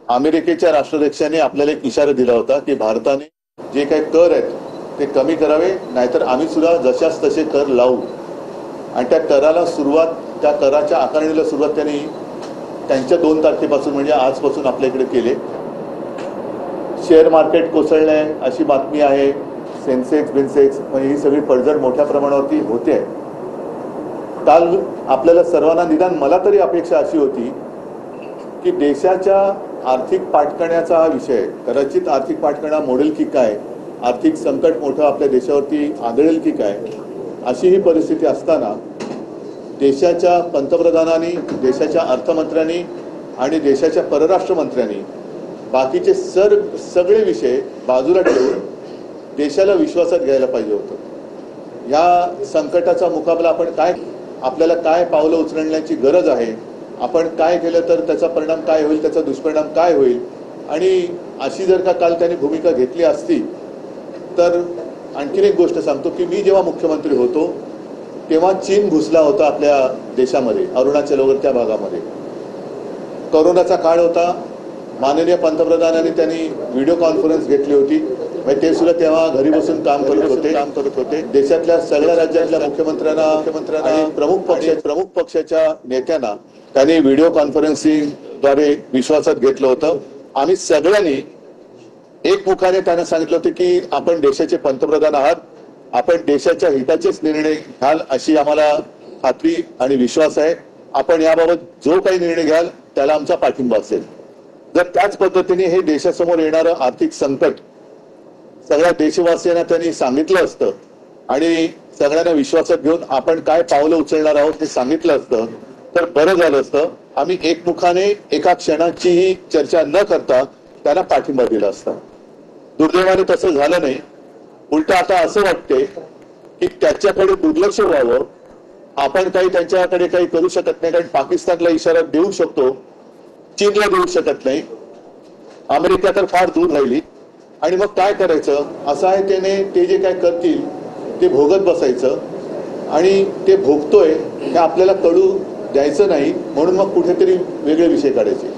अमेरिकेच्या राष्ट्राध्यक्षांनी आपल्याला एक इशारा दिला होता की भारताने जे काही कर आहेत ते कमी करावे, नाहीतर आम्ही सुद्धा जशाच तसे कर लावू. आणि त्या कराला सुरुवात, त्या कराच्या आकारणीला सुरुवात त्यांनी त्यांच्या 2 तारखेपासून म्हणजे आजपासून आपल्या इकडे केले. शेअर मार्केट कोसळलंय अशी बातमी आहे. सेन्सेक्स बिन्सेक्स म्हणजे ही सगळी पडझड मोठ्या प्रमाणावरती होते आहे. काल आपल्याला सर्वांना, निदान मला तरी अपेक्षा अशी होती की देशाच्या आर्थिक पाठकण्याचा हा विषय, कदाचित आर्थिक पाठकणा मोडेल की काय, आर्थिक संकट मोठं आपल्या देशावरती आदळेल की काय, अशी ही परिस्थिती असताना देशाच्या पंतप्रधानांनी, देशाच्या अर्थमंत्र्यांनी आणि देशाच्या परराष्ट्र मंत्र्यांनी बाकीचे सगळे विषय बाजूला ठेवून देशाला विश्वासात घ्यायला पाहिजे होतं. या संकटाचा मुकाबला आपल्याला काय पावलं उचलण्याची गरज आहे, आपण काय केलं तर त्याचा परिणाम काय होईल, त्याचा दुष्परिणाम काय होईल, आणि अशी जर का काल त्यांनी भूमिका घेतली असती तर. आणखीन एक गोष्ट सांगतो की मी जेव्हा मुख्यमंत्री होतो तेव्हा चीन घुसला होता आपल्या देशामध्ये, अरुणाचल वगैरे त्या भागामध्ये. कोरोनाचा काळ होता. माननीय पंतप्रधानांनी त्यांनी व्हिडिओ कॉन्फरन्स घेतली होती. ते सुद्धा तेव्हा घरी बसून काम करत होते. देशातल्या सगळ्या राज्यातल्या मुख्यमंत्र्यांना आणि प्रमुख पक्षाच्या नेत्यांना त्यांनी व्हिडिओ कॉन्फरन्सिंगद्वारे विश्वासात घेतलं होतं. आम्ही सगळ्यांनी एकमुखाने त्यांना सांगितलं होतं की आपण देशाचे पंतप्रधान आहात, आपण देशाच्या हिताचेच निर्णय घ्याल अशी आम्हाला खात्री आणि विश्वास आहे. आपण याबाबत जो काही निर्णय घ्याल त्याला आमचा पाठिंबा असेल. जर त्याच पद्धतीने हे देशासमोर येणारं आर्थिक संकट सगळ्या देशवासियांना त्यांनी सांगितलं असतं आणि सगळ्यांना विश्वासात घेऊन आपण काय पावलं उचलणार आहोत हे सांगितलं असतं तर बरं झालं असतं. आम्ही एकमुखाने एका क्षणाचीही चर्चा न करता त्यांना पाठिंबा दिला असता. दुर्दैवाने तसं झालं नाही. उलट आता असं वाटते की त्याच्याकडे दुर्लक्ष व्हावं. आपण काही त्यांच्याकडे काही करू शकत नाही, कारण पाकिस्तानला इशारा देऊ शकतो, चीनला देऊ शकत नाही, अमेरिका तर फार दूर राहिली. आणि मग काय करायचं असं आहे. ते जे काय करतील ते भोगत बसायचं आणि ते भोगतोय हे आपल्याला कळू द्यायचं नाही, म्हणून मग कुठेतरी वेगळे विषय काढायचे.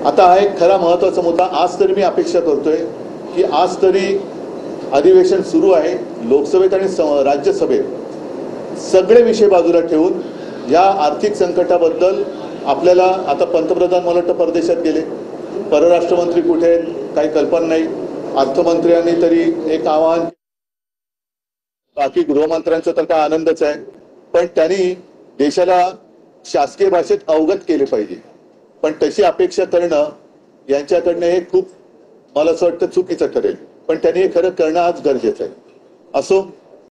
आता हा एक खरा महत्वाचा मुद्दा. आज तरी मी अपेक्षा करतोय की आज तरी अधिवेशन सुरू आहे लोकसभेत आणि राज्यसभेत, सगळे विषय बाजूला ठेवून या आर्थिक संकटाबद्दल आपल्याला, आता पंतप्रधान मला वाटतं परदेशात गेले, परराष्ट्र मंत्री कुठे आहेत काही कल्पना नाही, अर्थमंत्र्यांनी तरी एक आवाहन, बाकी गृहमंत्र्यांचा तर काय आनंदच आहे, पण त्यांनी देशाला शासकीय भाषेत अवगत केले पाहिजे. पण तशी अपेक्षा करणं यांच्याकडनं हे खूप मला असं वाटतं चुकीचं ठरेल. पण त्यांनी हे खरं करणं आज गरजेचं आहे. असो,